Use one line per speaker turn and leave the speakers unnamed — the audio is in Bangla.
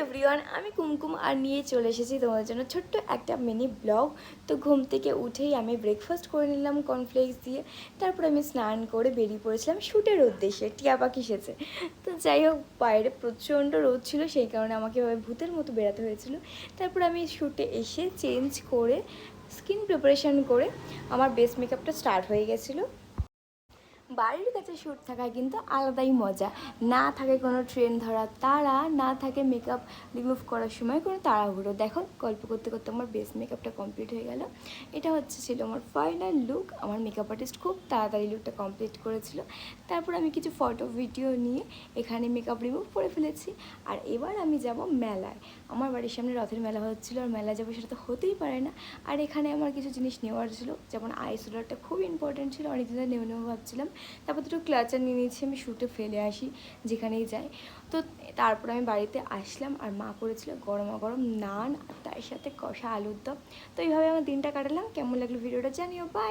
এভরিওয়ান, আমি কুমকুম আর নিয়ে চলে এসেছি তোমাদের জন্য ছোট্ট একটা মিনি ব্লগ। তো ঘুম থেকে উঠেই আমি ব্রেকফাস্ট করে নিলাম কর্নফ্লেক্স দিয়ে। তারপর আমি স্নান করে বেরিয়ে পড়েছিলাম শ্যুটের উদ্দেশ্যে, টিয়া পাখি সেজে। তো যাই হোক, বাইরে প্রচণ্ড রোদ ছিল, সেই কারণে আমাকে এভাবে ভূতের মতো বেরাতে হয়েছিল। তারপর আমি শ্যুটে এসে চেঞ্জ করে স্কিন প্রিপারেশান করে আমার বেস মেকআপটা স্টার্ট হয়ে গেছিলো। বাড়ির কাছে শ্যুট থাকায় কিন্তু আলাদাই মজা, না থাকে কোনো ট্রেন ধরার তাড়া, না থাকে মেকআপ রিমুভ করার সময় কোনো তাড়াহুড়ো। দেখো, গল্প করতে করতে আমার বেস মেকআপটা কমপ্লিট হয়ে গেল। এটা ছিল আমার ফাইনাল লুক। আমার মেকআপ আর্টিস্ট খুব তাড়াতাড়ি লুকটা কমপ্লিট করেছিল। তারপর আমি কিছু ফটো ভিডিও নিয়ে এখানে মেকআপ রিমুভ করে ফেলেছি। আর এবার আমি যাব মেলায়। আমার বাড়ির সামনে রথের মেলা হচ্ছিলো, আর মেলা যাবো সেটা তো হতেই পারে না। আর এখানে আমার কিছু জিনিস নেওয়ার ছিল, যেমন আইস রোলারটা খুব ইম্পর্টেন্ট ছিল, অনেক দিন নেবো ভাবছিলাম। তারপর দুটো ক্লাচার নিয়ে নিয়েছি, আমি শ্যুটে ফেলে আসি যেখানেই যাই। তো তারপর আমি বাড়িতে আসলাম, আর মা করেছিল গরমা গরম নান আর তার সাথে কষা আলুর দম। তো এইভাবে আমার দিনটা কাটালাম। কেমন লাগলো ভিডিওটা জানিও। বাই।